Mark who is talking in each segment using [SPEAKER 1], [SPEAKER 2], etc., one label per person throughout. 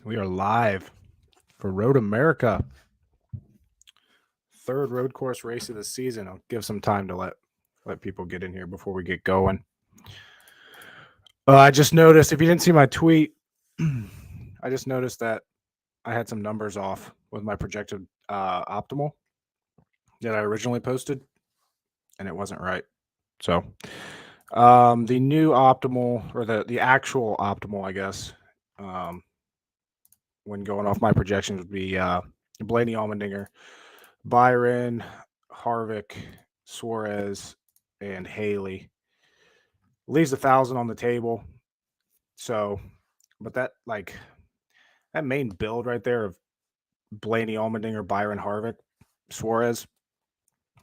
[SPEAKER 1] We are live for Road America. Third road course race of the season. I'll give some time to let people get in here before we get going. I just noticed, if you didn't see my tweet, I just noticed that I had some numbers off with my projected optimal that I originally posted, and it wasn't right. So the new optimal, or the actual optimal, I guess, when going off my projections, would be Blaney, Allmendinger, Byron, Harvick, Suarez, and Haley. Leaves 1,000 on the table. So, but that main build right there of Blaney, Allmendinger, Byron, Harvick, Suarez,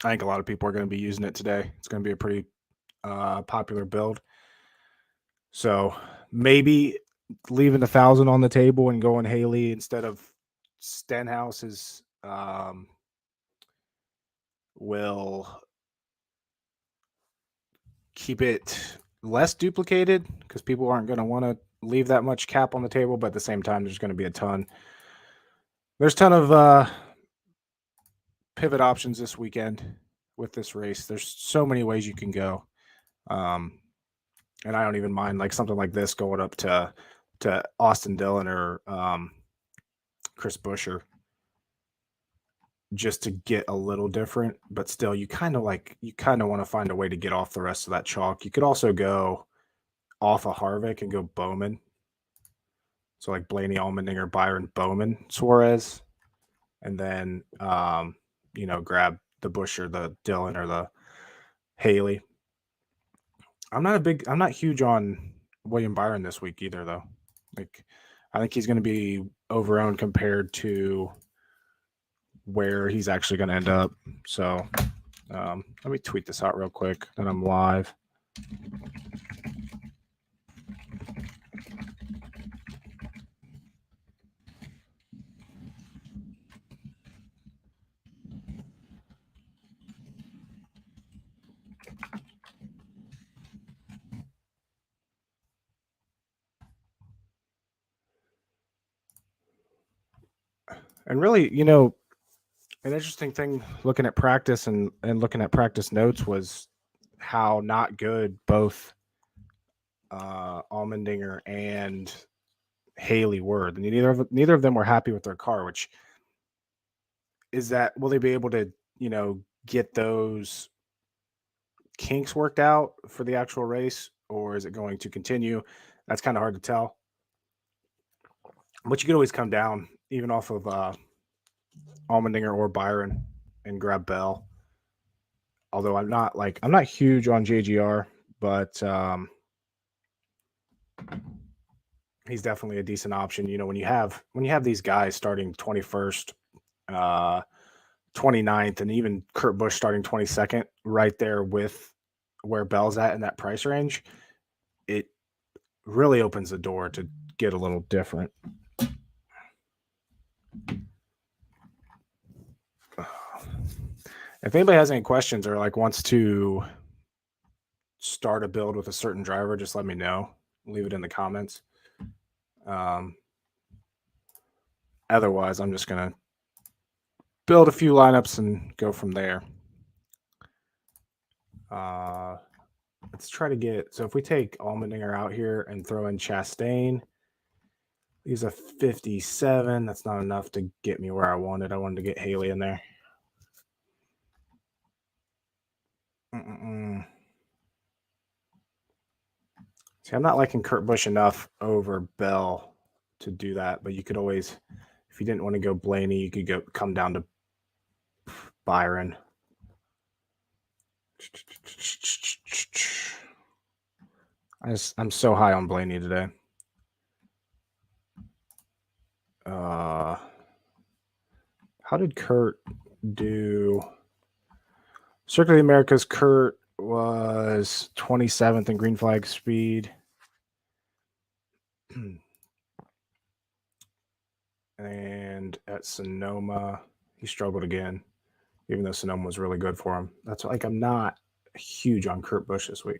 [SPEAKER 1] I think a lot of people are going to be using it today. It's going to be a pretty popular build. So maybe leaving 1,000 on the table and going Haley instead of Stenhouse is will keep it less duplicated because people aren't going to want to leave that much cap on the table, but at the same time, there's going to be a ton of pivot options this weekend with this race. There's so many ways you can go. And I don't even mind like something like this going up to Austin Dillon or Chris Buescher just to get a little different, but still you kind of want to find a way to get off the rest of that chalk. You could also go off of Harvick and go Bowman. So like Blaney, Allmendinger, Byron, Bowman, Suarez, and then grab the Busch or the Dillon or the Haley. I'm not huge on William Byron this week either, though. Like, I think he's going to be overowned compared to where he's actually going to end up. So let me tweet this out real quick, then I'm live. And really, an interesting thing looking at practice and looking at practice notes was how not good both Allmendinger and Haley were. Neither of them were happy with their car, which is that will they be able to, get those kinks worked out for the actual race, or is it going to continue? That's kind of hard to tell. But you could always come down even off of Allmendinger or Byron and grab Bell. Although I'm not huge on JGR, but he's definitely a decent option. When you have these guys starting 21st, 29th, and even Kurt Busch starting 22nd, right there with where Bell's at in that price range, it really opens the door to get a little different. If anybody has any questions or wants to start a build with a certain driver, just let me know. Leave it in the comments. Otherwise, I'm just going to build a few lineups and go from there. Let's try to get... So if we take Allmendinger out here and throw in Chastain, he's a 57. That's not enough to get me where I wanted. I wanted to get Haley in there. See, I'm not liking Kurt Busch enough over Bell to do that, but you could always, if you didn't want to go Blaney, you could come down to Byron. I'm so high on Blaney today. How did Kurt do? Circuit of the Americas, Kurt was 27th in green flag speed. And at Sonoma, he struggled again, even though Sonoma was really good for him. That's I'm not huge on Kurt Busch this week.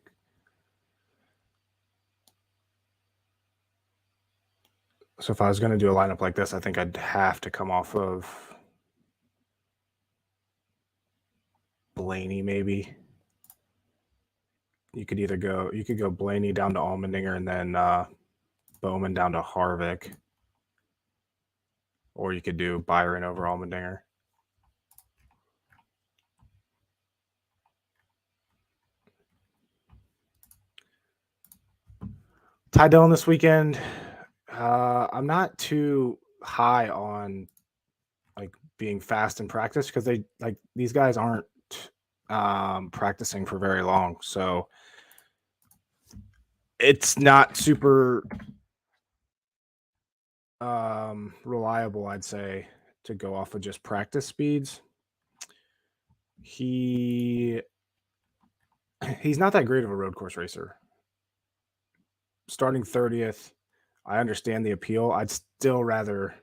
[SPEAKER 1] So if I was going to do a lineup like this, I think I'd have to come off of Blaney, maybe. You could go Blaney down to Allmendinger and then Bowman down to Harvick. Or you could do Byron over Allmendinger. Ty Dillon this weekend. I'm not too high on like being fast in practice because these guys aren't practicing for very long, so it's not super reliable, I'd say, to go off of just practice speeds. He's not that great of a road course racer. Starting 30th, I understand the appeal. I'd still rather,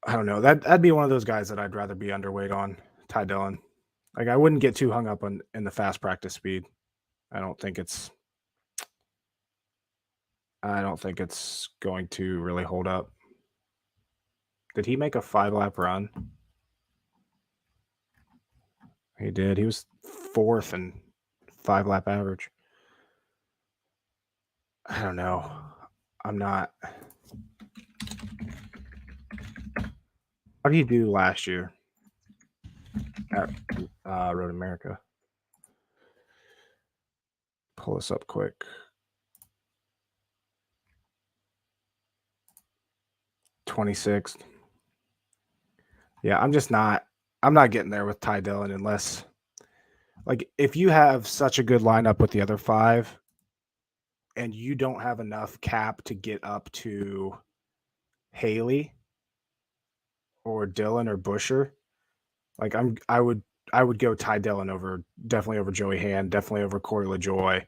[SPEAKER 1] I don't know, that'd be one of those guys that I'd rather be underweight on, Ty Dillon. Like I wouldn't get too hung up in the fast practice speed. I don't think it's going to really hold up. Did he make a 5-lap run? He did. He was 4th in 5-lap average. I don't know. I'm not. How did he do last year at Road America? Pull this up quick. 26th. Yeah, I'm not getting there with Ty Dillon unless, like, if you have such a good lineup with the other 5 and you don't have enough cap to get up to Haley or Dillon or Buscher, like I would go Ty Dillon definitely over Joey Hand, definitely over Corey LaJoy.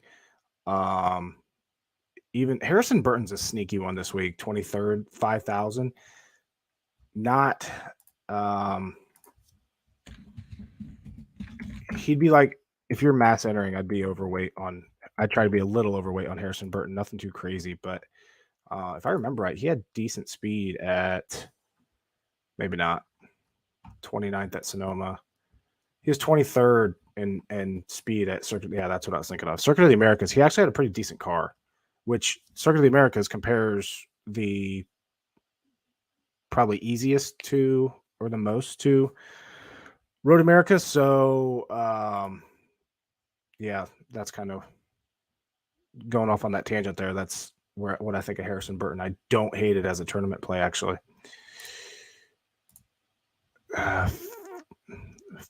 [SPEAKER 1] Even Harrison Burton's a sneaky one this week, 23rd, 5,000. Not he'd be like, if you're mass entering, I'd try to be a little overweight on Harrison Burton, nothing too crazy, but if I remember right, he had decent speed at maybe not 29th at Sonoma. He was 23rd in speed at Circuit. Yeah, that's what I was thinking of. Circuit of the Americas. He actually had a pretty decent car, which Circuit of the Americas compares the probably easiest to or the most to Road America. So, yeah, that's kind of going off on that tangent there. That's what I think of Harrison Burton. I don't hate it as a tournament play, actually.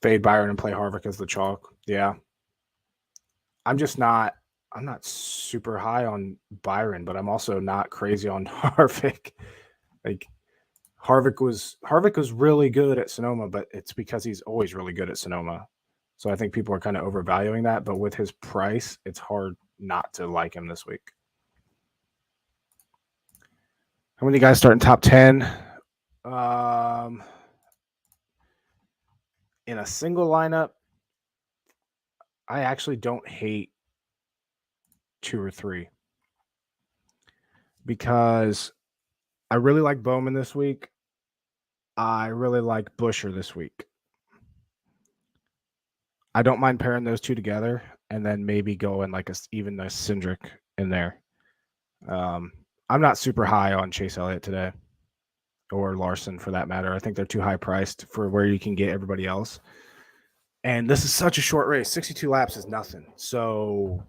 [SPEAKER 1] Fade Byron and play Harvick as the chalk. Yeah. I'm not super high on Byron, but I'm also not crazy on Harvick. Like Harvick was really good at Sonoma, but it's because he's always really good at Sonoma. So I think people are kind of overvaluing that, but with his price, it's hard not to like him this week. How many guys starting top 10? In a single lineup, I actually don't hate 2 or 3 because I really like Bowman this week. I really like Buscher this week. I don't mind pairing those 2 together and then maybe going like even a Cindric in there. I'm not super high on Chase Elliott today or Larson for that matter. I think they're too high priced for where you can get everybody else. And this is such a short race. 62 laps is nothing. So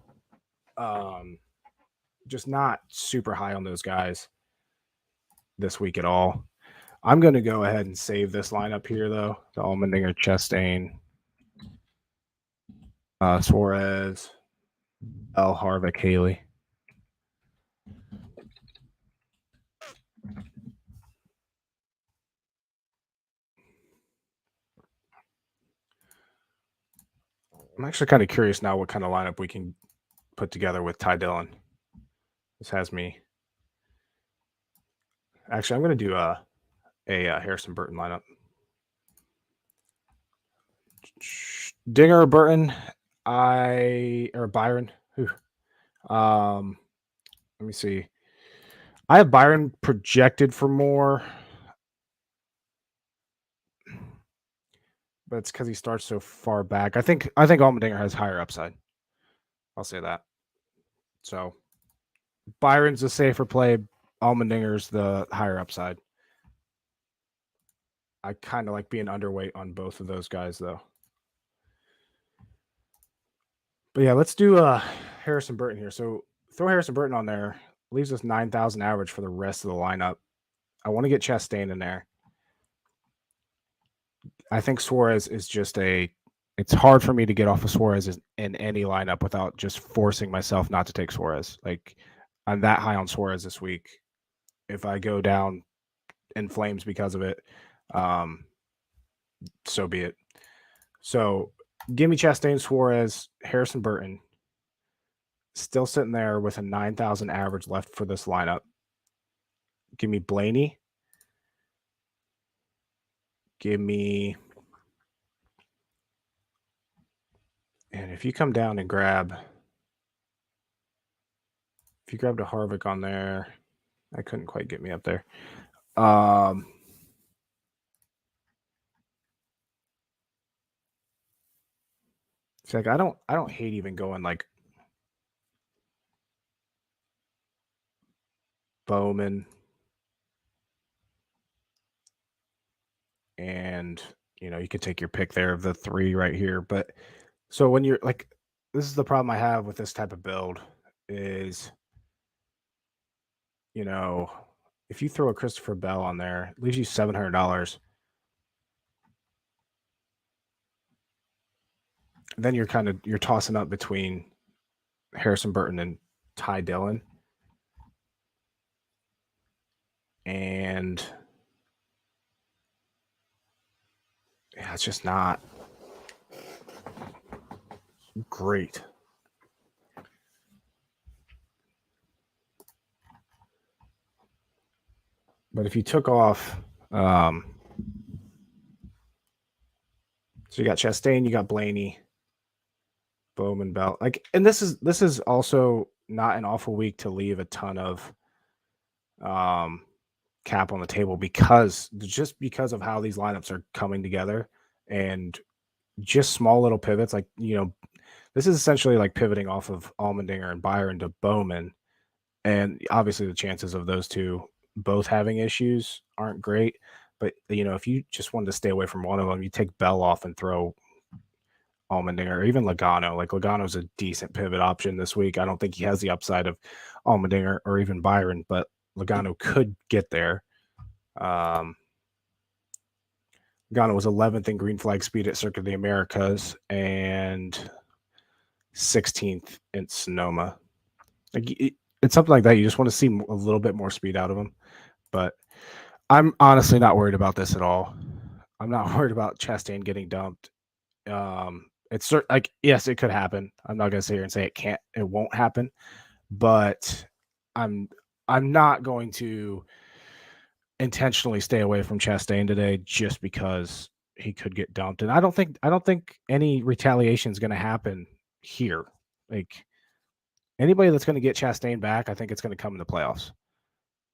[SPEAKER 1] just not super high on those guys this week at all. I'm going to go ahead and save this lineup here, though. The Allmendinger, Chastain, Suarez, Harvick, Haley. I'm actually kind of curious now what kind of lineup we can put together with Ty Dillon. This has me. Actually, I'm going to do a Harrison Burton lineup. Dinger or Burton, or Byron. Let me see. I have Byron projected for more, but it's because he starts so far back. I think Allmendinger has higher upside. I'll say that. So Byron's a safer play. Allmendinger's the higher upside. I kind of like being underweight on both of those guys, though. But yeah, let's do Harrison Burton here. So throw Harrison Burton on there. Leaves us 9,000 average for the rest of the lineup. I want to get Chastain in there. I think Suarez is just it's hard for me to get off of Suarez in any lineup without just forcing myself not to take Suarez. Like, I'm that high on Suarez this week. If I go down in flames because of it, so be it. So give me Chastain, Suarez, Harrison Burton. Still sitting there with a 9,000 average left for this lineup. Give me Blaney. Give me, and if you come down and grab, if you grabbed a Harvick on there, I couldn't quite get me up there. It's like I don't hate even going like Bowman and you could take your pick there of the three right here. But so when you're like, this is the problem I have with this type of build is, if you throw a Christopher Bell on there, it leaves you $700. Then you're tossing up between Harrison Burton and Ty Dillon. And yeah, it's just not great. But if you took off, so you got Chastain, you got Blaney, Bowman, Bell. And this is also not an awful week to leave a ton of cap on the table because of how these lineups are coming together and just small little pivots. This is essentially like pivoting off of Allmendinger and Byron to Bowman. And obviously the chances of those two both having issues aren't great. But, if you just wanted to stay away from one of them, you take Bell off and throw Allmendinger or even Logano. Like, Logano's a decent pivot option this week. I don't think he has the upside of Allmendinger or even Byron, but Logano could get there. Logano was 11th in green flag speed at Circuit of the Americas and 16th in Sonoma. It's something like that. You just want to see a little bit more speed out of him. But I'm honestly not worried about this at all. I'm not worried about Chastain getting dumped. It's yes, it could happen. I'm not going to sit here and say it won't happen, but I'm not going to intentionally stay away from Chastain today just because he could get dumped. And I don't think any retaliation is going to happen here. Like, anybody that's going to get Chastain back, I think it's going to come in the playoffs.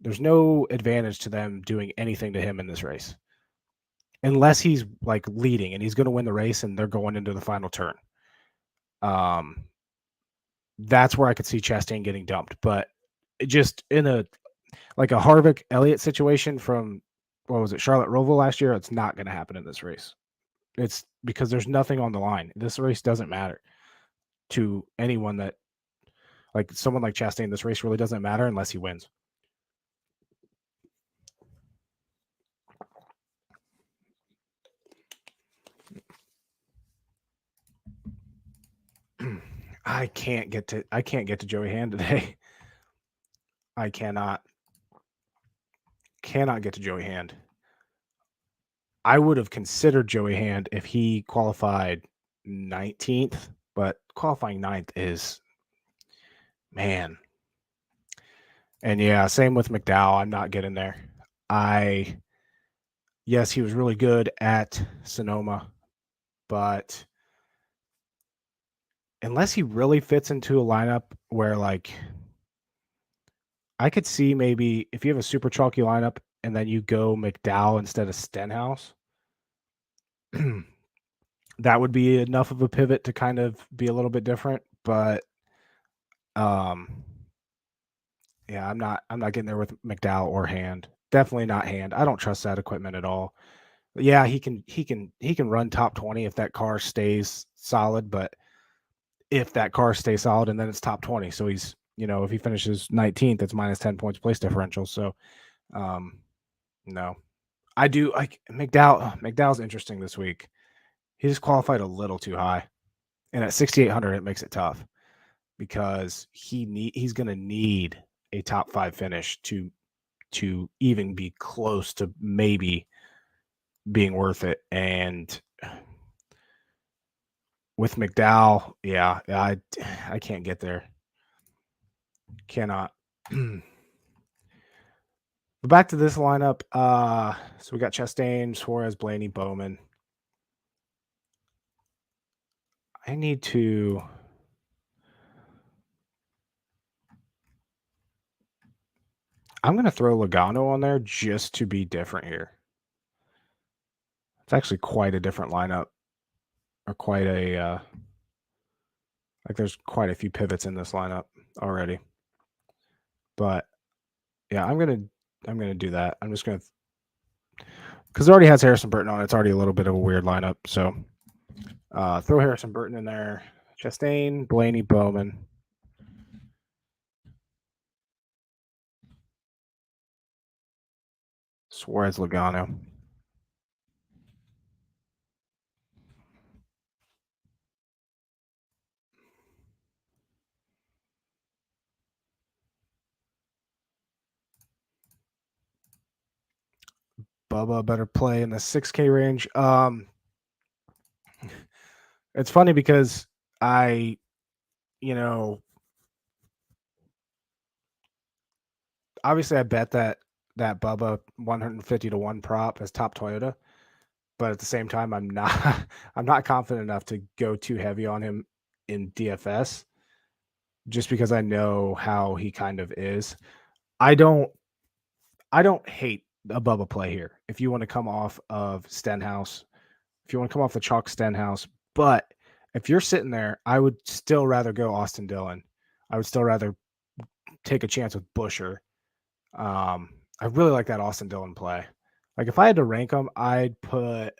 [SPEAKER 1] There's no advantage to them doing anything to him in this race. Unless he's like leading and he's going to win the race and they're going into the final turn. That's where I could see Chastain getting dumped. But just in a Harvick Elliott situation from, what was it, Charlotte Roval last year, it's not going to happen in this race. It's because there's nothing on the line. This race doesn't matter to anyone that, like someone like Chastain, this race really doesn't matter unless he wins. I can't get to Joey Hand today. I cannot get to Joey Hand. I would have considered Joey Hand if he qualified 19th, but qualifying 9th is, man. And yeah, same with McDowell. I'm not getting there. Yes, he was really good at Sonoma, but unless he really fits into a lineup where like I could see maybe if you have a super chalky lineup and then you go McDowell instead of Stenhouse, that would be enough of a pivot to kind of be a little bit different. But yeah, I'm not getting there with McDowell or Hand. Definitely not Hand. I don't trust that equipment at all. But yeah, he can run top 20 if that car stays solid, but if that car stays solid and then it's top 20. So he's, if he finishes 19th, it's minus 10 points place differential. So no. I do like McDowell. McDowell's interesting this week. He just qualified a little too high. And at 6,800, it makes it tough because he's going to need a top 5 finish to even be close to maybe being worth it. And with McDowell, yeah, I can't get there. Cannot. But back to this lineup. So we got Chastain, Suarez, Blaney, Bowman. I need to. I'm going to throw Logano on there just to be different here. It's actually quite a different lineup, or quite a like there's quite a few pivots in this lineup already. But yeah, I'm gonna do that. I'm just gonna, because it already has Harrison Burton on it. It's already a little bit of a weird lineup. So throw Harrison Burton in there. Chastain, Blaney, Bowman. Suarez, Logano. Bubba better play in the 6K range. It's funny because I, obviously I bet that Bubba 150 to 1 prop as top Toyota, but at the same time I'm not I'm not confident enough to go too heavy on him in DFS just because I know how he kind of is. I don't hate a Bubba play here. If you want to come off of Stenhouse, if you want to come off the chalk Stenhouse, but if you're sitting there, I would still rather go Austin Dillon. I would still rather take a chance with Buescher. I really like that Austin Dillon play. Like if I had to rank them, I'd put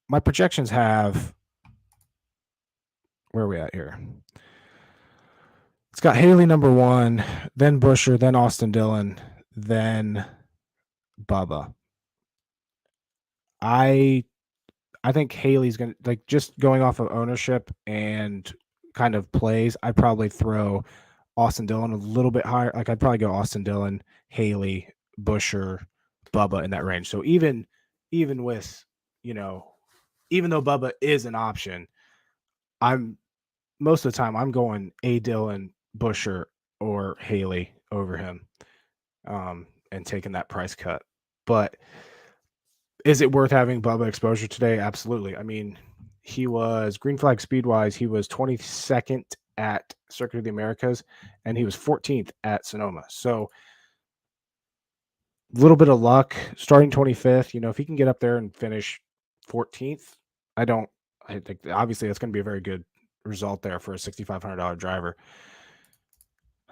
[SPEAKER 1] my projections have, where are we at here? It's got Haley number 1, then Buescher, then Austin Dillon, then Bubba. I think Haley's gonna, like, just going off of ownership and kind of plays, I'd probably throw Austin Dillon a little bit higher. Like I'd probably go Austin Dillon, Haley, Buescher, Bubba in that range. So even with, even though Bubba is an option, I'm most of the time I'm going A Dillon, Buescher, or Haley over him, and taking that price cut. But is it worth having Bubba exposure today? Absolutely. I mean, he was green flag speed wise, he was 22nd at Circuit of the Americas, and he was 14th at Sonoma. So a little bit of luck starting 25th. If he can get up there and finish 14th, I think obviously that's going to be a very good result there for a $6,500 driver.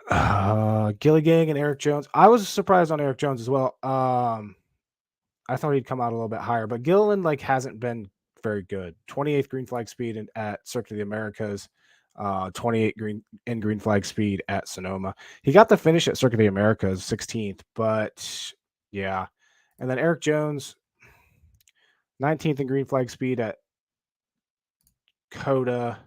[SPEAKER 1] Gilligang and Eric Jones. I was surprised on Eric Jones as well. I thought he'd come out a little bit higher, but Gilliland hasn't been very good. 28th green flag speed at Circuit of the Americas, 28 green flag speed at Sonoma. He got the finish at Circuit of the Americas, 16th, but yeah. And then Eric Jones, 19th in green flag speed at Coda.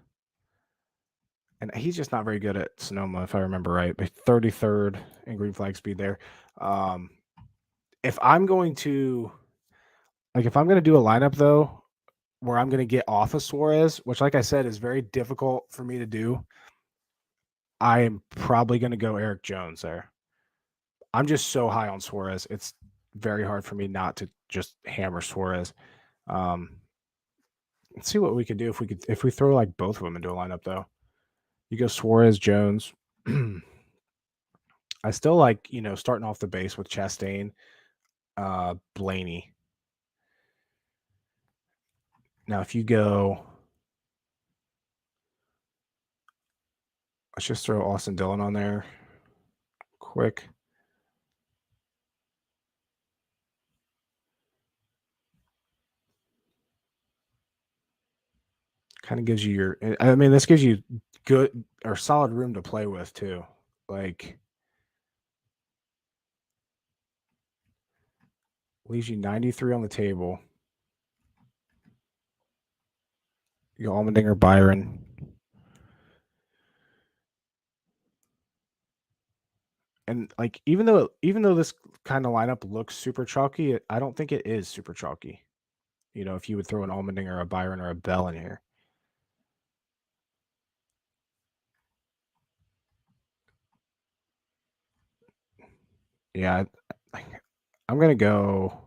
[SPEAKER 1] And he's just not very good at Sonoma, if I remember right. But 33rd in green flag speed there. If I'm going to do a lineup though, where I'm going to get off of Suarez, which, like I said, is very difficult for me to do, I am probably going to go Eric Jones there. I'm just so high on Suarez. It's very hard for me not to just hammer Suarez. Let's see what we could do if we throw like both of them into a lineup though. You go Suarez, Jones. I still like, starting off the base with Chastain, Blaney. Now, if you go, let's just throw Austin Dillon on there quick. Kind of gives you this gives you good or solid room to play with too. Like, leaves you 93 on the table. You go Allmendinger, Byron. And like, even though this kind of lineup looks super chalky, I don't think it is super chalky. If you would throw an Allmendinger, a Byron, or a Bell in here. Yeah, I'm gonna go.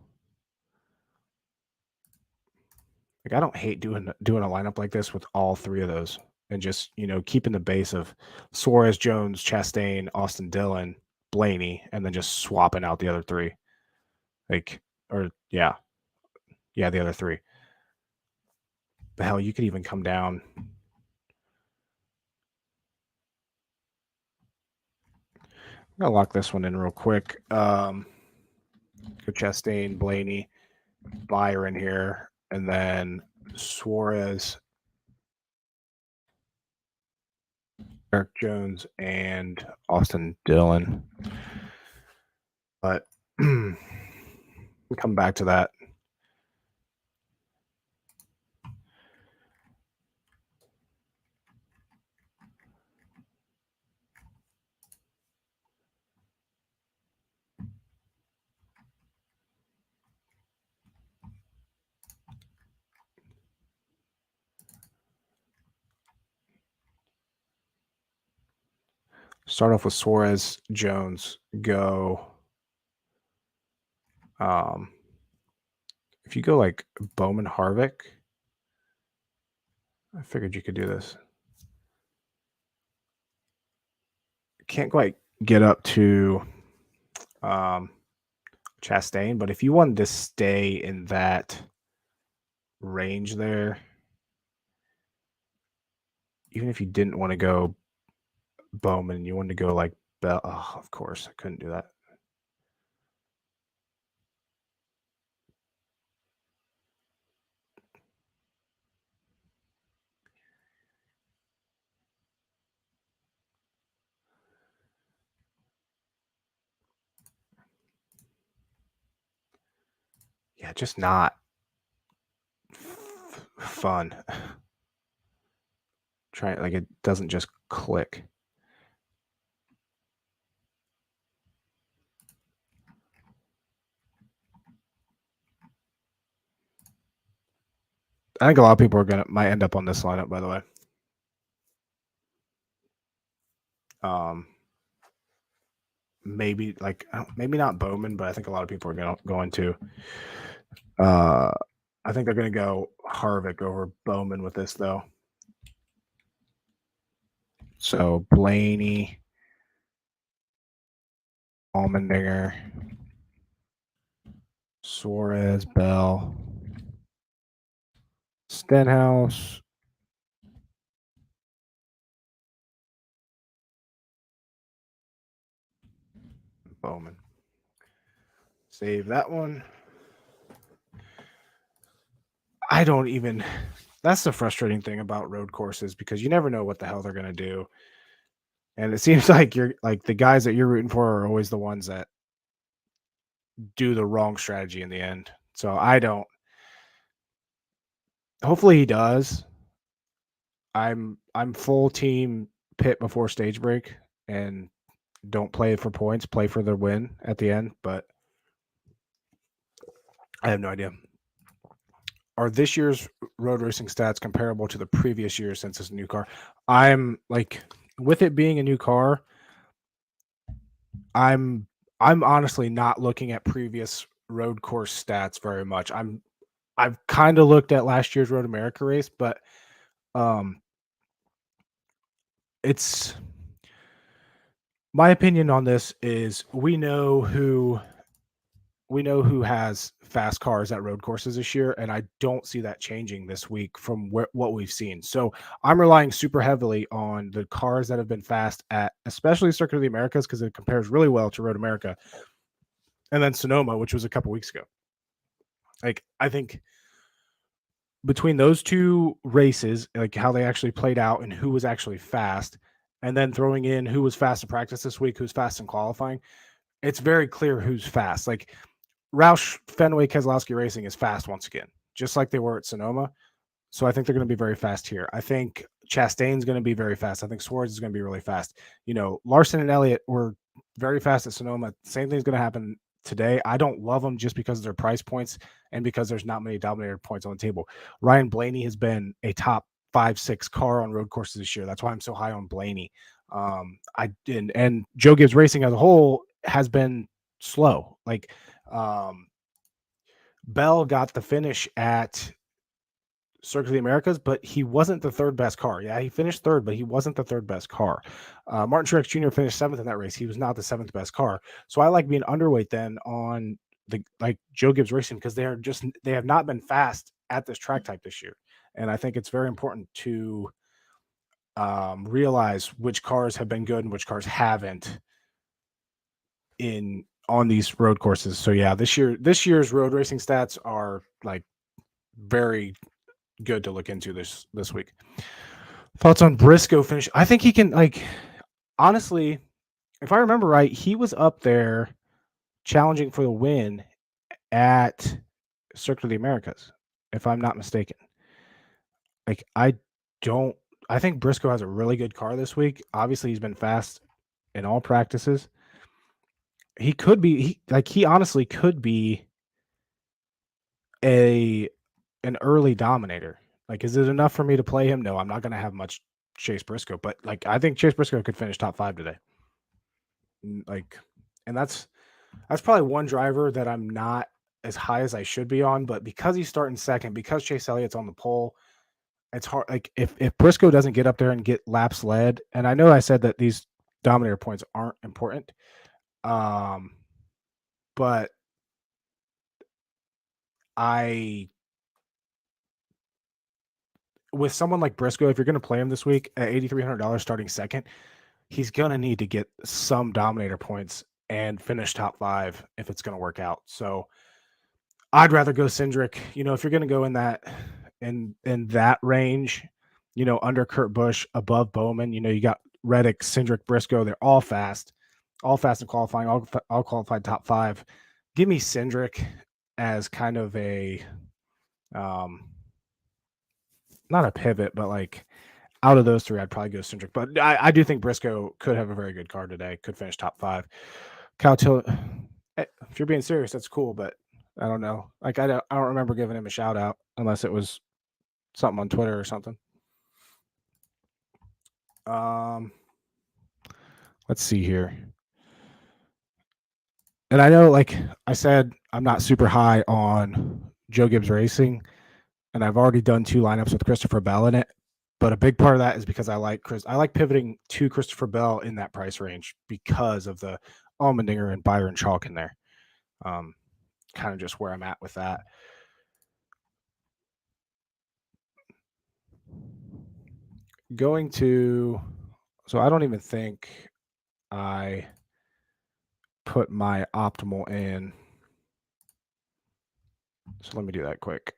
[SPEAKER 1] Like, I don't hate doing a lineup like this with all three of those, and just keeping the base of Suarez, Jones, Chastain, Austin Dillon, Blaney, and then just swapping out the other three. The other three. But hell, you could even come down. I'm gonna lock this one in real quick. Go Chastain, Blaney, Byron here, and then Suarez, Eric Jones, and Austin Dillon. But we'll come back to that. Start off with Suarez, Jones, go. If you go like Bowman, Harvick, I figured you could do this. Can't quite get up to Chastain, but if you wanted to stay in that range there, even if you didn't want to go Bowman, you wanted to go like Bell. Oh, of course, I couldn't do that. Yeah, just not fun. Try like it doesn't just click. I think a lot of people might end up on this lineup, by the way. Maybe not Bowman, but I think a lot of people are going to. I think they're going to go Harvick over Bowman with this, though. So Blaney, Allmendinger, Suarez, Bell, Stenhouse, Bowman. Save that one. I don't even. That's the frustrating thing about road courses, because you never know what the hell they're going to do. And it seems like the guys that you're rooting for are always the ones that do the wrong strategy in the end. So I don't. Hopefully he does. I'm full team pit before stage break, and don't play for points, play for the win at the end. But I have no idea. Are this year's road racing stats comparable to the previous year since it's a new car? I'm like, with it being a new car, I'm honestly not looking at previous road course stats very much. I've kind of looked at last year's Road America race, but it's My opinion on this is we know who has fast cars at road courses this year, and I don't see that changing this week from what we've seen. So I'm relying super heavily on the cars that have been fast at, especially Circuit of the Americas, because it compares really well to Road America, and then Sonoma, which was a couple weeks ago. Like I think between those two races, like how they actually played out and who was actually fast, and then throwing in who was fast in practice this week, who's fast in qualifying, it's very clear who's fast. Like Roush Fenway Keselowski Racing is fast once again, just like they were at Sonoma. So I think they're going to be very fast here. I think Chastain's going to be very fast. I think Swartz is going to be really fast. You know, Larson and Elliott were very fast at Sonoma. Same thing's going to happen today. I don't love them just because of their price points and because there's not many dominator points on the table. Ryan Blaney has been a top 5-6 car on road courses this year. That's why I'm so high on Blaney. And Joe Gibbs Racing as a whole has been slow. Like Bell got the finish at Circuit of the Americas, but he wasn't the third best car. Yeah, he finished third, but he wasn't the third best car. Martin Truex Jr. finished seventh in that race. He was not the seventh best car. So I like being underweight then on the like Joe Gibbs Racing because they have not been fast at this track type this year, and I think it's very important to realize which cars have been good and which cars haven't on these road courses. So yeah, this year's road racing stats are like very good to look into this week. Thoughts on Briscoe finish? I think he can, like, honestly, if I remember right, he was up there challenging for the win at Circuit of the Americas, if I'm not mistaken. Like, I think Briscoe has a really good car this week. Obviously, he's been fast in all practices. He could be, he honestly could be an early dominator. Like, is it enough for me to play him? No, I'm not going to have much Chase Briscoe, but like, I think Chase Briscoe could finish top 5 today. Like, and that's probably one driver that I'm not as high as I should be on, but because he's starting second, because Chase Elliott's on the pole, it's hard. Like, if Briscoe doesn't get up there and get laps led, and I know I said that these dominator points aren't important, but with someone like Briscoe, if you're going to play him this week at $8,300 starting second, he's going to need to get some dominator points and finish top 5 if it's going to work out. So I'd rather go Cindric. You know, if you're going to go in that range, you know, under Kurt Busch, above Bowman, you know, you got Reddick, Cindric, Briscoe. They're all fast in qualifying, all qualified top 5. Give me Cindric as kind of a not a pivot, but like out of those three, I'd probably go Cindric. But I do think Briscoe could have a very good car today, could finish top 5. Kyle Tilley, if you're being serious, that's cool, but I don't know. Like, I don't remember giving him a shout out unless it was something on Twitter or something. Let's see here. And I know, like I said, I'm not super high on Joe Gibbs Racing, and I've already done 2 lineups with Christopher Bell in it. But a big part of that is because I like pivoting to Christopher Bell in that price range because of the Allmendinger and Byron Chalk in there. Kind of just where I'm at with that. So I don't even think I put my optimal in. So let me do that quick.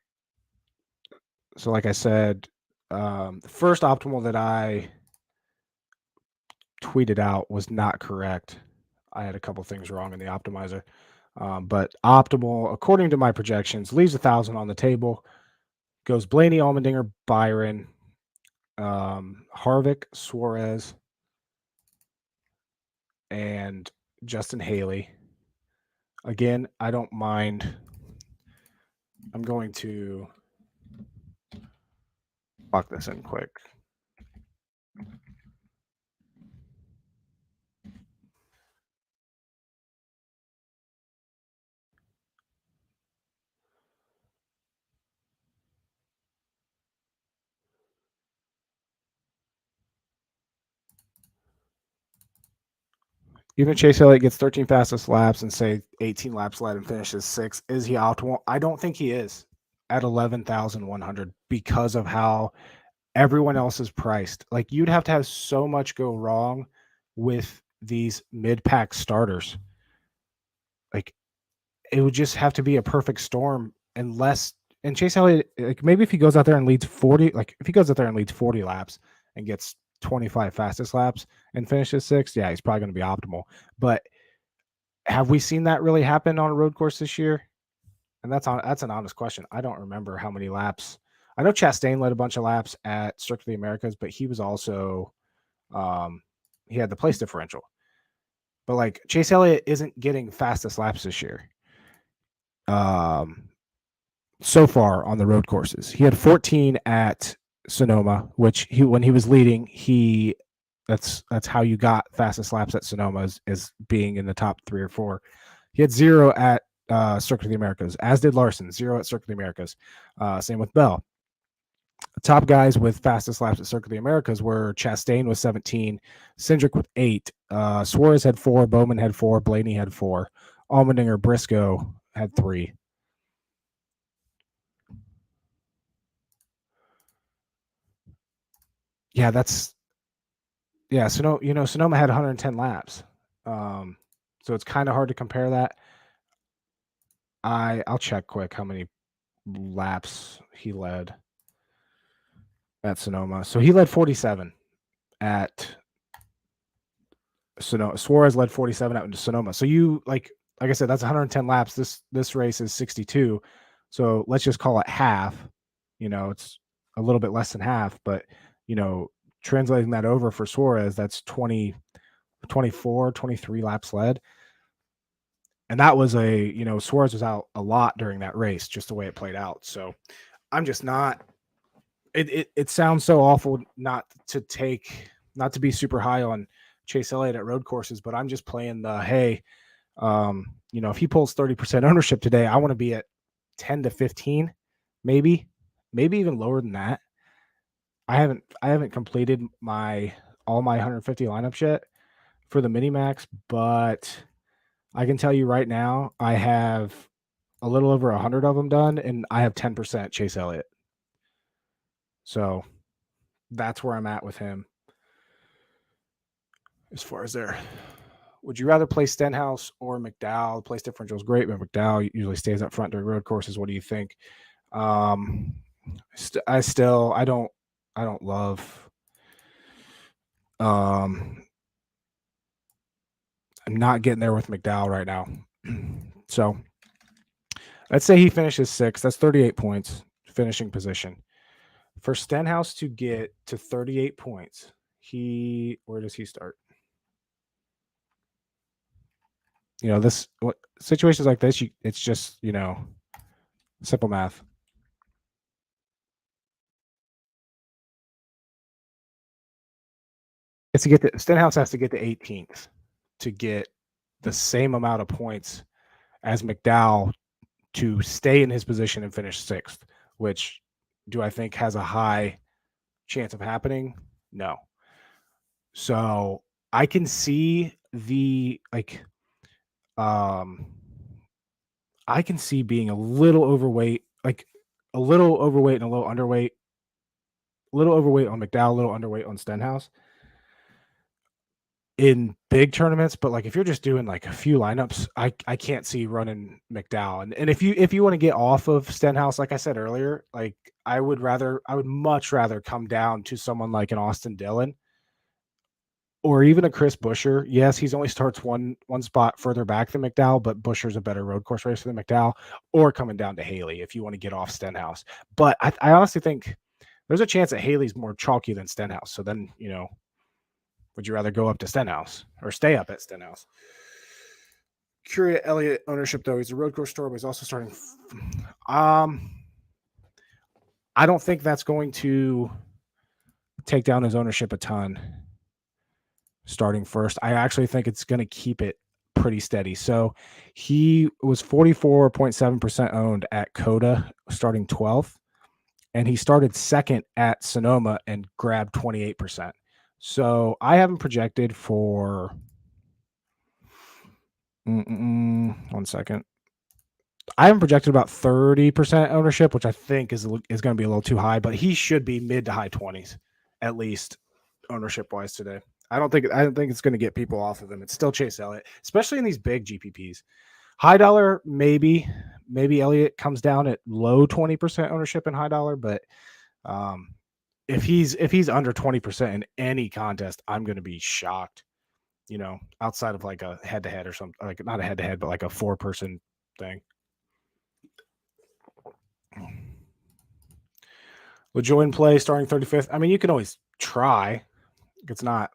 [SPEAKER 1] So like I said, the first optimal that I tweeted out was not correct. I had a couple things wrong in the optimizer. But optimal, according to my projections, leaves 1,000 on the table. Goes Blaney, Allmendinger, Byron, Harvick, Suarez, and Justin Haley. Again, I don't mind. I'm going to lock this in quick. Even if Chase Elliott gets 13 fastest laps and say 18 laps led and finishes 6th, is he optimal? I don't think he is at 11,100 because of how everyone else is priced. Like, you'd have to have so much go wrong with these mid-pack starters. Like, it would just have to be a perfect storm unless, and Chase Elliott, like, maybe if he goes out there and leads 40, like if he goes out there and leads 40 laps and gets 25 fastest laps and finishes 6th, yeah, he's probably going to be optimal. But have we seen that really happen on a road course this year? And that's an honest question. I don't remember how many laps. I know Chastain led a bunch of laps at Circuit of the Americas, but he was also he had the place differential. But like, Chase Elliott isn't getting fastest laps this year. So far on the road courses, he had 14 at Sonoma, which when he was leading, that's how you got fastest laps at Sonoma is being in the top 3 or 4. He had 0 at Circuit of the Americas, as did Larson, 0 at Circuit of the Americas. Same with Bell. The top guys with fastest laps at Circuit of the Americas were Chastain with 17, Cindric with 8, Suarez had 4, Bowman had 4, Blaney had 4, Allmendinger, Briscoe had 3. Yeah, Sonoma had 110 laps. So it's kind of hard to compare that. I'll check quick how many laps he led at Sonoma. So he led 47 at Sonoma. Suarez led 47 out into Sonoma. So you like I said, that's 110 laps. This race is 62. So let's just call it half. It's a little bit less than half, but translating that over for Suarez, that's 24, 23 laps led. And that was Suarez was out a lot during that race, just the way it played out. So I'm just not, it sounds so awful not to be super high on Chase Elliott at road courses, but I'm just playing the, hey, if he pulls 30% ownership today, I want to be at 10 to 15, maybe even lower than that. I haven't completed all my 150 lineups yet for the mini max, but I can tell you right now, I have a little over 100 of them done, and I have 10% Chase Elliott. So that's where I'm at with him. As far as there, would you rather play Stenhouse or Mcdowell? Place differential is great, but Mcdowell usually stays up front during road courses. What do you think? I don't love. I'm not getting there with Mcdowell right now. So let's say he finishes 6th. That's 38 points, finishing position. For Stenhouse to get to 38 points, where does he start? Situations like this, it's just, simple math. Stenhouse has to get to 18th to get the same amount of points as McDowell to stay in his position and finish 6th, which do I think has a high chance of happening? No. So I can see I can see being a little overweight, and a little underweight, a little overweight on McDowell, a little underweight on Stenhouse in big tournaments. But like, if you're just doing like a few lineups, I can't see running McDowell. And if you want to get off of Stenhouse, like I said earlier, like I would much rather come down to someone like an Austin Dillon or even a Chris Buescher. Yes, he's only starts one spot further back than McDowell, but Buescher's a better road course racer than McDowell, or coming down to Haley if you want to get off Stenhouse. But I honestly think there's a chance that Haley's more chalky than Stenhouse. So then, would you rather go up to Stenhouse or stay up at Stenhouse? Curia Elliott ownership, though, he's a road course store, but he's also starting. I don't think that's going to take down his ownership a ton. Starting first, I actually think it's going to keep it pretty steady. So he was 44.7% owned at Coda, starting 12th, and he started 2nd at Sonoma and grabbed 28%. So I have him projected for 1 second. I am projected about 30% ownership, which I think is going to be a little too high, but he should be mid to high 20s at least ownership wise today. I don't think it's going to get people off of him. It's still Chase Elliott, especially in these big GPPs. High dollar, maybe Elliott comes down at low 20% ownership in high dollar, but if he's under 20% in any contest, I'm going to be shocked. You know, outside of like a head to head or something, like not a head to head, but like a 4-person thing. LaJoy in play, starting 35th. I mean, you can always try. It's not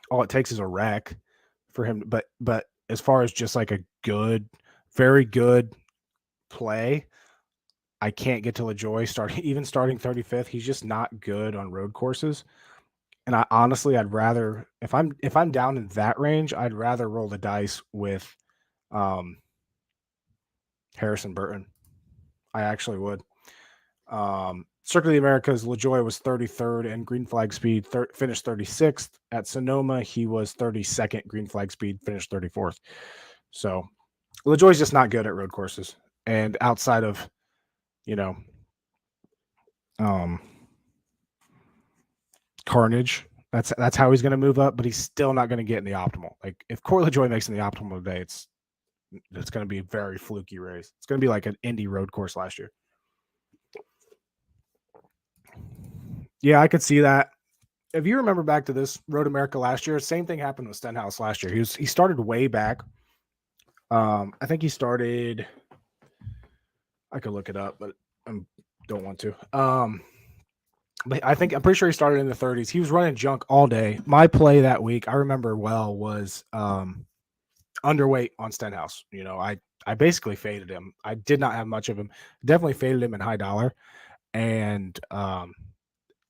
[SPEAKER 1] all it takes is a wreck for him. But as far as just like a good, very good play, I can't get to LaJoy starting 35th. He's just not good on road courses. And I'd rather if I'm down in that range, I'd rather roll the dice with Harrison Burton. I actually would. Circuit of the Americas, LaJoy was 33rd in green flag speed, finished 36th. At Sonoma, he was 32nd green flag speed, finished 34th. So LaJoy's just not good at road courses. And outside of, Carnage, that's how he's going to move up, but he's still not going to get in the optimal. Like if Corey LaJoy makes in the optimal today, it's going to be a very fluky race. It's going to be like an Indy road course last year. Yeah, I could see that. If you remember back to this Road America last year, same thing happened with Stenhouse last year. He started way back. I think he started. I could look it up, but I don't want to. But I'm pretty sure he started in the 30s. He was running junk all day. My play that week, I remember well, was underweight on Stenhouse. I basically faded him. I did not have much of him. Definitely faded him in high dollar, and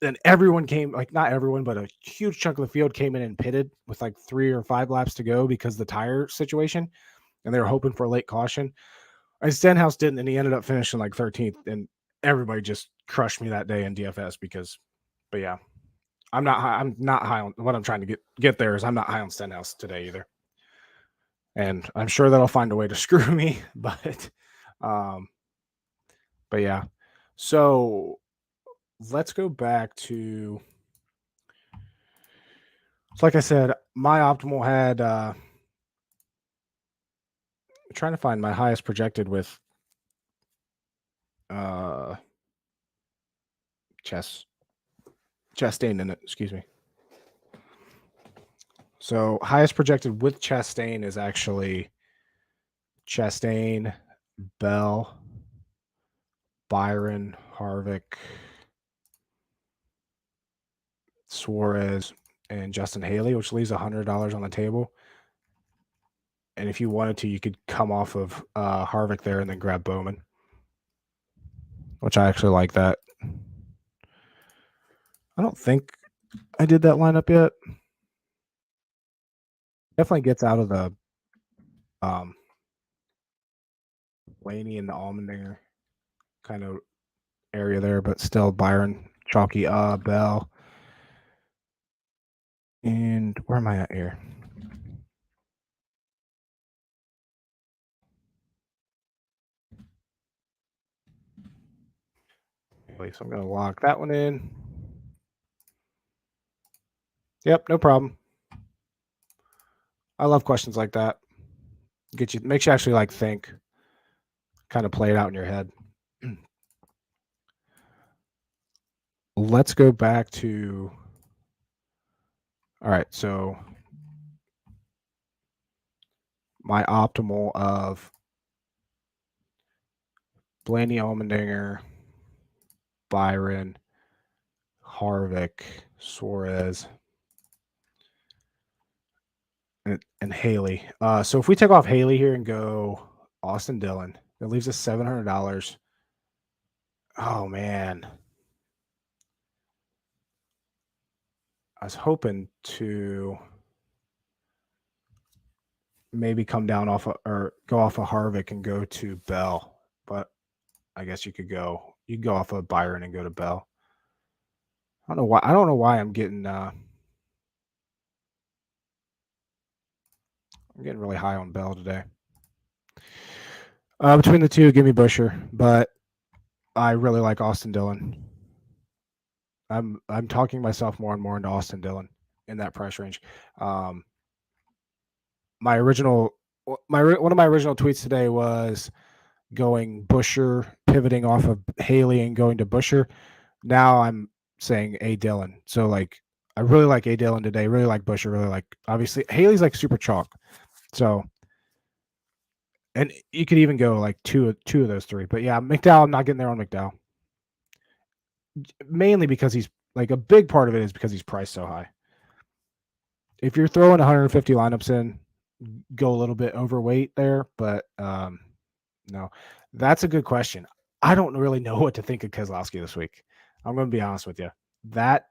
[SPEAKER 1] then everyone came, like not everyone, but a huge chunk of the field came in and pitted with like 3 or 5 laps to go because of the tire situation, and they were hoping for a late caution. And Stenhouse didn't, and he ended up finishing like 13th, and everybody just crushed me that day in DFS but yeah, I'm not high on what I'm trying to get there is I'm not high on Stenhouse today either. And I'm sure that'll find a way to screw me, but yeah. So let's go back to, like I said, my optimal had trying to find my highest projected with Chastain in it, excuse me. So highest projected with Chastain is actually Chastain, Bell, Byron, Harvick, Suarez, and Justin Haley, which leaves $100 on the table. And if you wanted to, you could come off of Harvick there and then grab Bowman, which I actually like that. I don't think I did that lineup yet. Definitely gets out of the Blaney and the Allmendinger kind of area there, but still Byron, chalky, Bell. And where am I at here? So I'm going to lock that one in. Yep, no problem. I love questions like that. Makes you actually like think, kind of play it out in your head. Let's go back to. All right, so my optimal of Blaney, Allmendinger, Byron, Harvick, Suarez, and Haley. So if we take off Haley here and go Austin Dillon, that leaves us $700. Oh man, I was hoping to maybe come down off or go off of Harvick and go to Bell, but I guess you could go off of Byron and go to Bell. I don't know why I'm getting I'm getting really high on Bell today. Between the two, give me Buescher, but I really like Austin Dillon. I'm talking myself more and more into Austin Dillon in that price range. One of my original tweets today was going Buescher, pivoting off of Haley and going to Buescher. Now I'm saying A Dillon. So like I really like A Dillon today. Really like Buescher. Really like, obviously Haley's like super chalk. So, and you could even go like two of those three. But yeah, Mcdowell, I'm not getting there on Mcdowell. Mainly because he's like, a big part of it is because he's priced so high. If you're throwing 150 lineups in, go a little bit overweight there. But no, that's a good question. I don't really know what to think of Keselowski this week. I'm going to be honest with you. That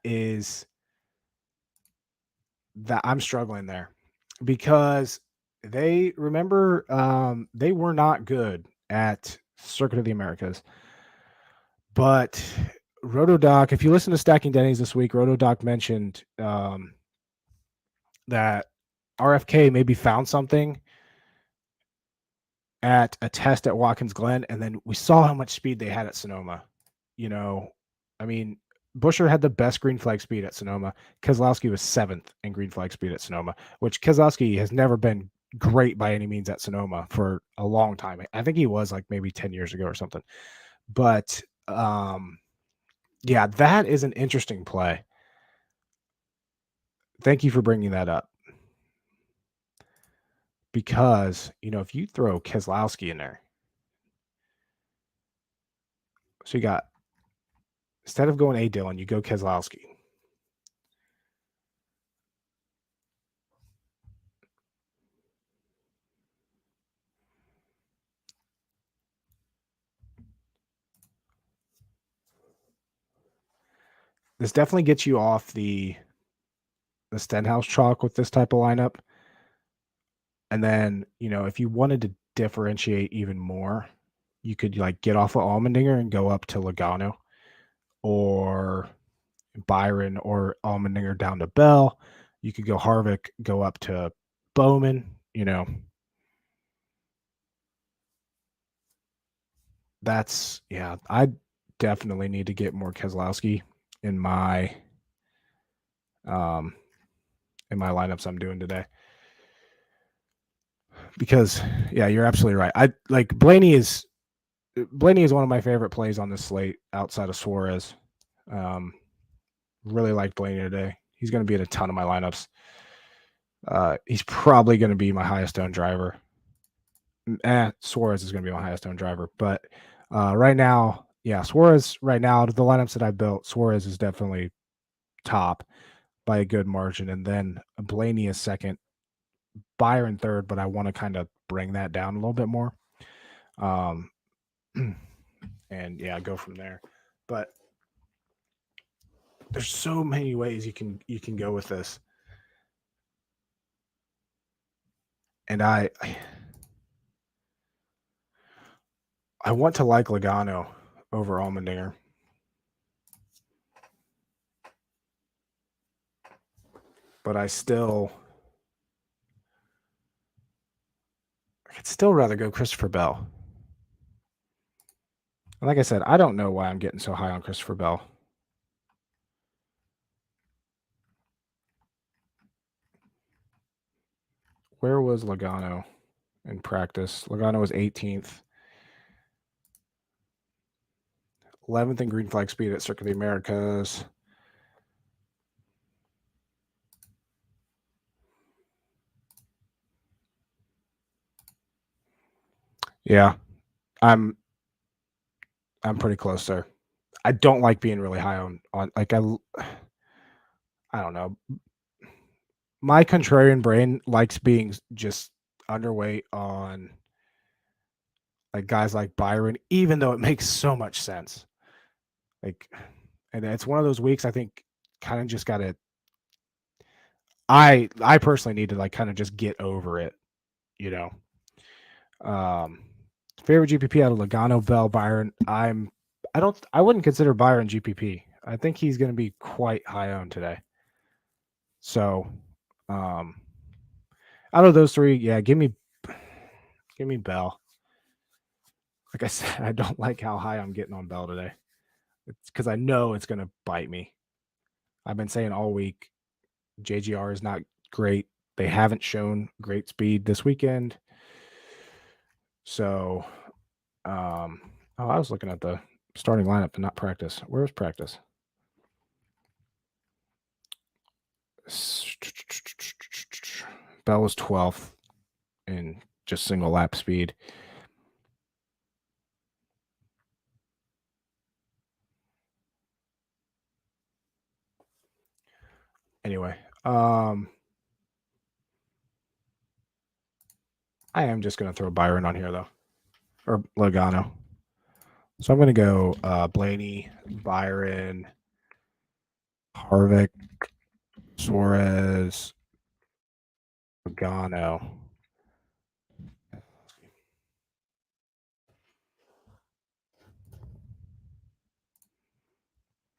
[SPEAKER 1] I'm struggling there because they were not good at Circuit of the Americas. But Rotodoc, if you listen to Stacking Denny's this week, Rotodoc mentioned that RFK maybe found something at a test at Watkins Glen, and then we saw how much speed they had at Sonoma. I mean, Buescher had the best green flag speed at Sonoma. Keselowski was 7th in green flag speed at Sonoma, which Keselowski has never been great by any means at Sonoma for a long time. I think he was like maybe 10 years ago or something. But yeah, that is an interesting play. Thank you for bringing that up. Because, if you throw Keselowski in there, so you got, instead of going A Dillon, you go Keselowski. This definitely gets you off the Stenhouse chalk with this type of lineup. And then, if you wanted to differentiate even more, you could like get off of Allmendinger and go up to Logano, or Byron, or Allmendinger down to Bell. You could go Harvick, go up to Bowman. That's, yeah, I definitely need to get more Keselowski in my lineups I'm doing today. Because, yeah, you're absolutely right. I like Blaney is one of my favorite plays on this slate outside of Suarez. Really like Blaney today. He's going to be in a ton of my lineups. He's probably going to be my highest owned driver. Suarez is going to be my highest owned driver. But right now, yeah, Suarez, right now, the lineups that I built, Suarez is definitely top by a good margin. And then Blaney is second, Byron third, but I want to kind of bring that down a little bit more. And yeah, go from there. But there's so many ways you can go with this. And I want to like Logano over Allmendinger. But I'd still rather go Christopher Bell. And like I said, I don't know why I'm getting so high on Christopher Bell. Where was Logano in practice? Logano was 18th. 11th in green flag speed at Circuit of the Americas. Yeah, I'm pretty close there. I don't like being really high on like, I don't know. My contrarian brain likes being just underweight on like guys like Byron, even though it makes so much sense. Like, and it's one of those weeks I think kind of just got to. I personally need to like kind of just get over it, Favorite GPP out of Logano, Bell, Byron. I wouldn't consider Byron GPP. I think he's going to be quite high owned today. So, Out of those three, yeah, give me Bell. Like I said, I don't like how high I'm getting on Bell today. It's because I know it's going to bite me. I've been saying all week, JGR is not great. They haven't shown great speed this weekend. So, I was looking at the starting lineup and not practice. Where was practice? Bell was 12th in just single lap speed. Anyway, I am just going to throw Byron on here, though, or Logano. So I'm going to go Blaney, Byron, Harvick, Suarez, Logano.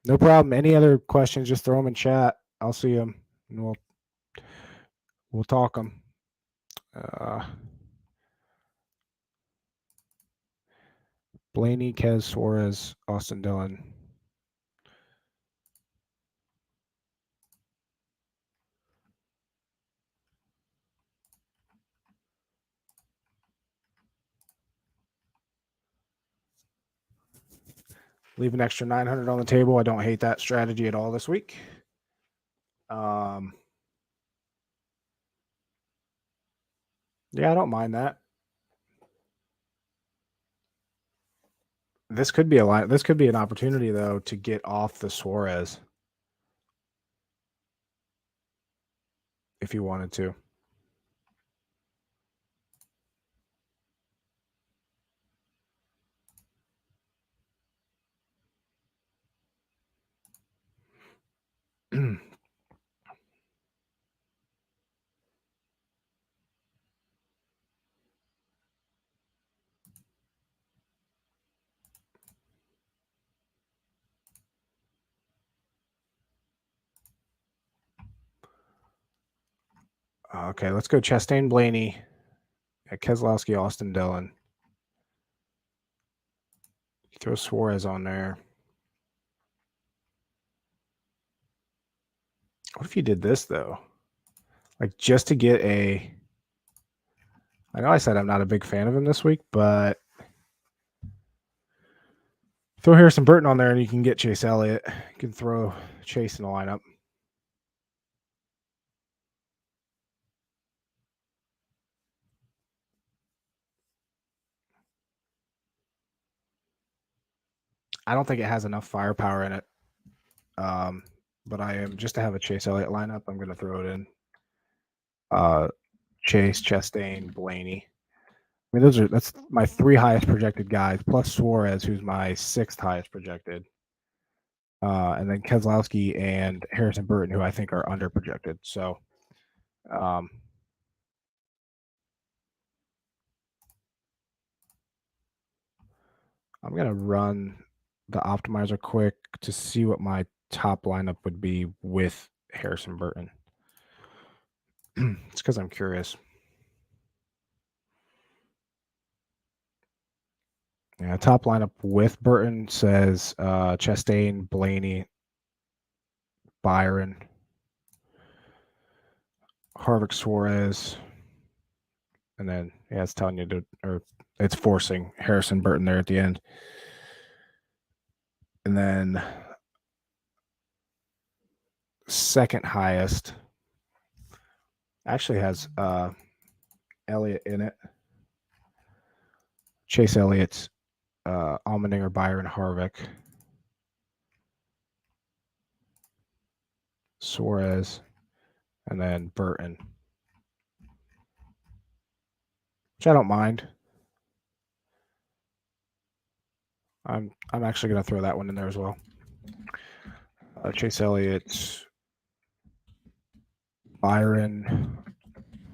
[SPEAKER 1] No problem. Any other questions, just throw them in chat. I'll see them, and we'll talk them. Blaney, Kez, Suarez, Austin Dillon. Leave an extra 900 on the table. I don't hate that strategy at all this week. Yeah, I don't mind that. This could be a line. This could be an opportunity, though, to get off the Suarez if you wanted to. Okay, let's go Chastain, Blaney, Keselowski, Austin Dillon. Throw Suarez on there. What if you did this, though? Like, just to get a... I know I said I'm not a big fan of him this week, but throw Harrison Burton on there and you can get Chase Elliott. You can throw Chase in the lineup. I don't think it has enough firepower in it. But I am, just to have a Chase Elliott lineup, I'm going to throw it in. Chase, Chastain, Blaney. I mean, that's my three highest projected guys, plus Suarez, who's my sixth highest projected. And then Keselowski and Harrison Burton, who I think are under projected. So, I'm going to run the optimizer quick to see what my top lineup would be with Harrison Burton. It's because I'm curious. Yeah, top lineup with Burton says Chastain, Blaney, Byron, Harvick, Suarez, and then it's telling you to, or it's forcing Harrison Burton there at the end. And then second highest actually has Elliott in it. Chase Elliott's Allmendinger, Byron, Harvick, Suarez, and then Burton, which I don't mind. I'm actually going to throw that one in there as well. Chase Elliott, Byron,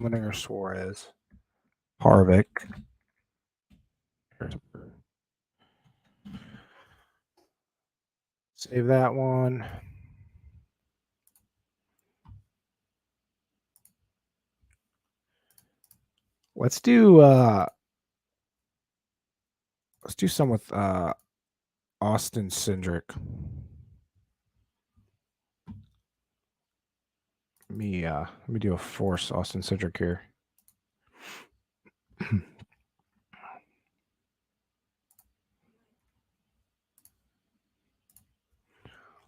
[SPEAKER 1] Allmendinger, Suarez, Harvick. Save that one. Let's do some with Austin Cindric. Let me do a force Austin Cindric here.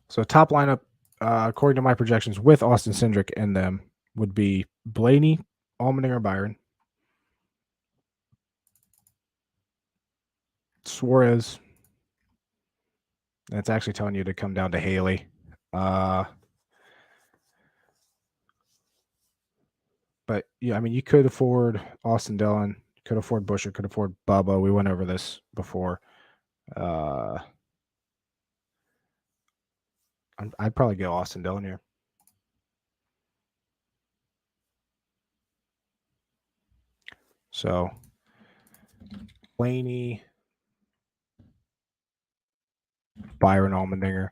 [SPEAKER 1] So top lineup, according to my projections, with Austin Cindric in them would be Blaney, Allmendinger, Byron, Suarez. That's actually telling you to come down to Haley. But yeah, I mean, you could afford Austin Dillon, could afford Busch, or could afford Bubba. We went over this before. I'd probably go Austin Dillon here. So Blaney, Byron, Allmendinger.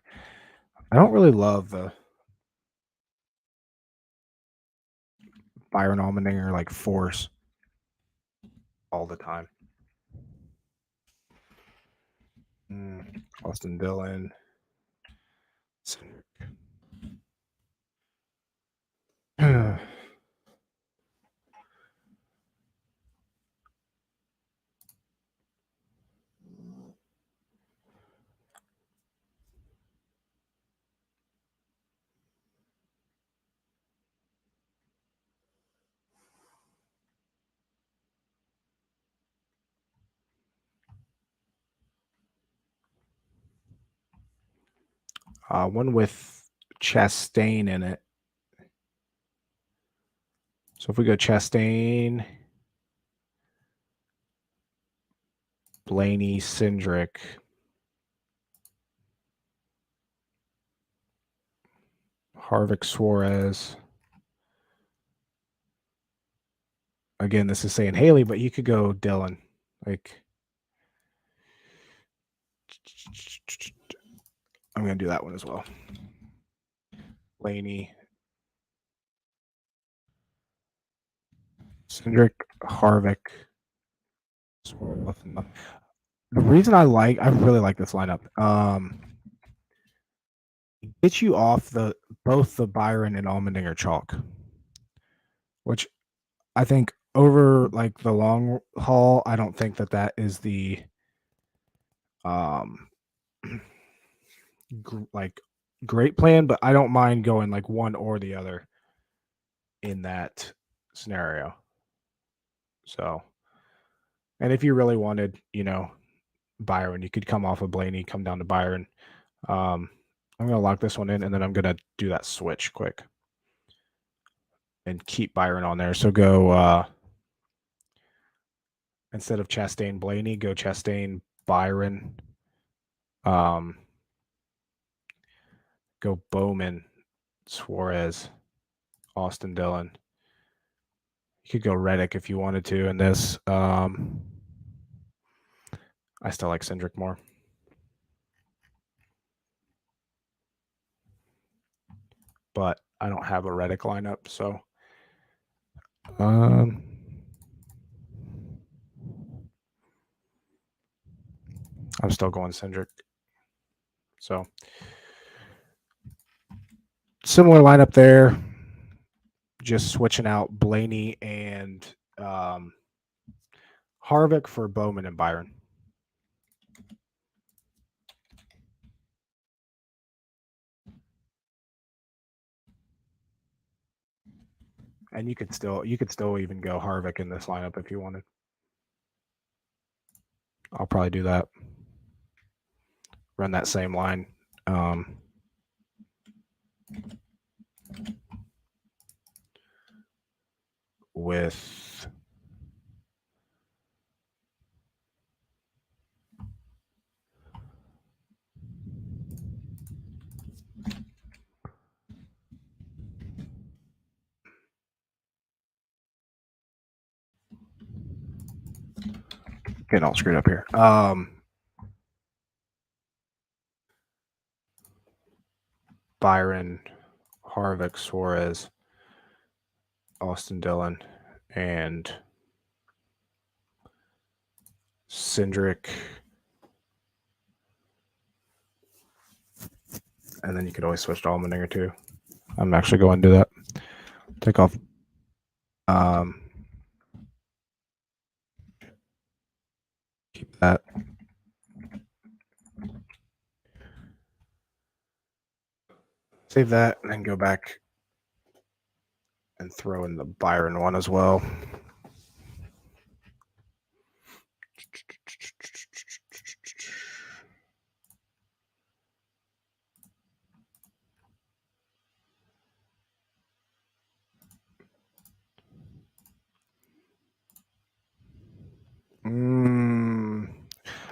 [SPEAKER 1] I don't really love the Byron Allmendinger like force all the time. Austin Dillon. One with Chastain in it. So if we go Chastain, Blaney, Cindric, Harvick, Suarez. Again, this is saying Haley, but you could go Dillon. Like, I'm going to do that one as well. Blaney, Cindric, Harvick. The reason I really like this lineup. Get you off both the Byron and Allmendinger chalk, which I think over like the long haul, I don't think that is the like great plan, but I don't mind going like one or the other in that scenario. So, and if you really wanted, Byron, you could come off of Blaney, come down to Byron. I'm gonna lock this one in, and then I'm gonna do that switch quick and keep Byron on there. So go instead of Chastain Blaney, go Chastain Byron. Go Bowman, Suarez, Austin Dillon. You could go Reddick if you wanted to in this. I still like Cindric more. But I don't have a Reddick lineup, so I'm still going Cindric. So similar lineup there. Just switching out Blaney and Harvick for Bowman and Byron. And you could still even go Harvick in this lineup if you wanted. I'll probably do that. Run that same line. With getting all screwed up here. Byron, Harvick, Suarez, Austin Dillon, and Cindric. And then you could always switch to Allmendinger too. I'm actually going to do that. Take off. Keep that. Save that and then go back and throw in the Byron one as well.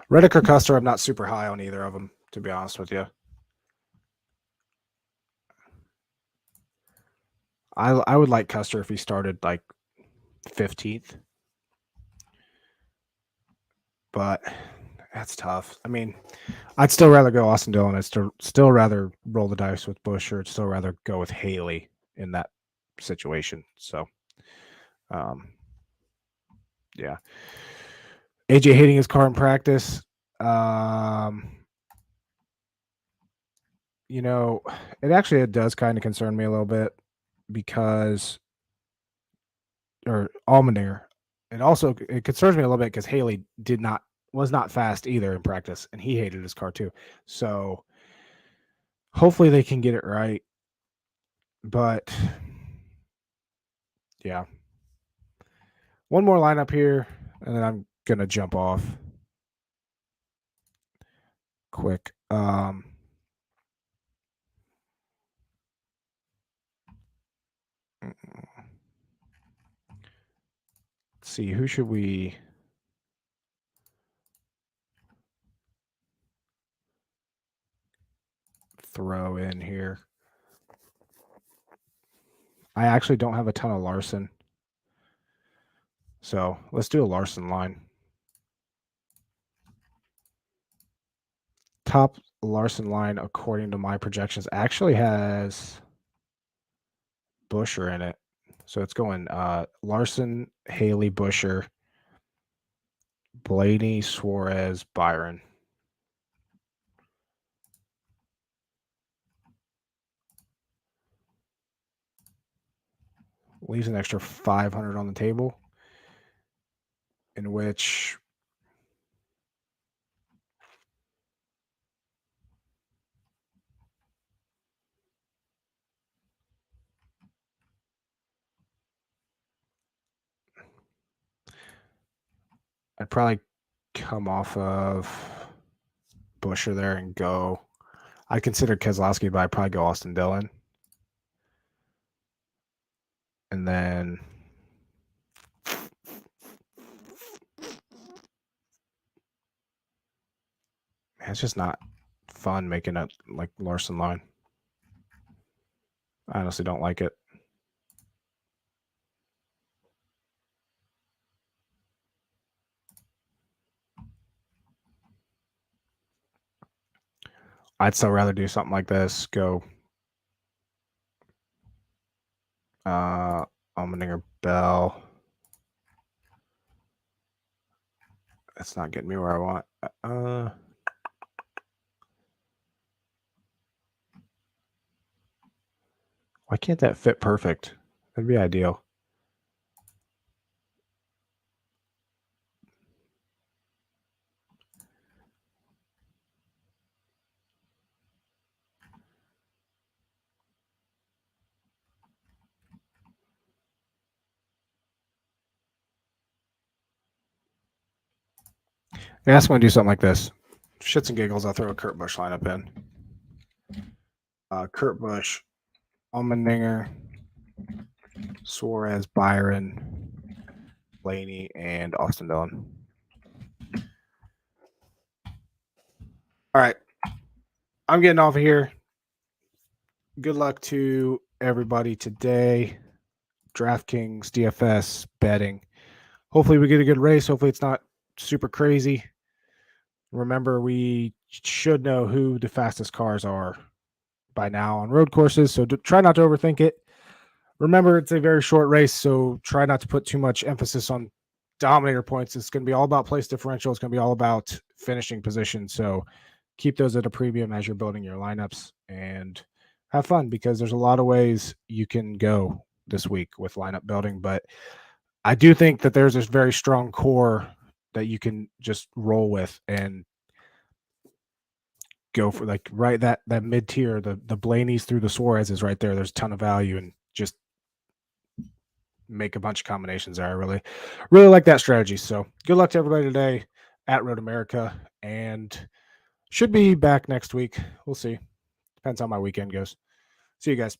[SPEAKER 1] Reddick or Custer, I'm not super high on either of them, to be honest with you. I would like Custer if he started like 15th. But that's tough. I mean, I'd still rather go Austin Dillon. I'd still rather roll the dice with Busch, or I'd still rather go with Haley in that situation. So, yeah. AJ hating his car in practice. You know, it does kind of concern me a little bit because, or Allmendinger. It concerns me a little bit because Haley was not fast either in practice, and he hated his car too. So hopefully they can get it right. But yeah. One more lineup here, and then I'm gonna jump off quick. Let's see, who should we throw in here? I actually don't have a ton of Larson. So let's do a Larson line. Top Larson line, according to my projections, actually has Buescher in it. So it's going Larson, Haley, Buescher, Blaney, Suarez, Byron. Leaves an extra 500 on the table, in which I'd probably come off of Buescher there and go. I consider Keselowski, but I'd probably go Austin Dillon. And then it's just not fun making a like Larson line. I honestly don't like it. I'd still rather do something like this. Go Allmendinger, Bell. That's not getting me where I want. Why can't that fit perfect? That'd be ideal. Yeah, I'm going to do something like this. Shits and giggles, I'll throw a Kurt Busch lineup in. Kurt Busch, Allmendinger, Suarez, Byron, Blaney, and Austin Dillon. All right. I'm getting off of here. Good luck to everybody today. DraftKings, DFS, betting. Hopefully we get a good race. Hopefully it's not super crazy. Remember, we should know who the fastest cars are by now on road courses, so try not to overthink it. Remember, it's a very short race, so try not to put too much emphasis on dominator points. It's going to be all about place differential. It's going to be all about finishing position. So keep those at a premium as you're building your lineups and have fun, because there's a lot of ways you can go this week with lineup building. But I do think that there's this very strong core that you can just roll with and go for, like, right, that mid tier, the Blaneys through the Suarez's right there. There's a ton of value, and just make a bunch of combinations there. I really like that strategy. So good luck to everybody today at Road America, and should be back next week. We'll see. Depends how my weekend goes. See you guys.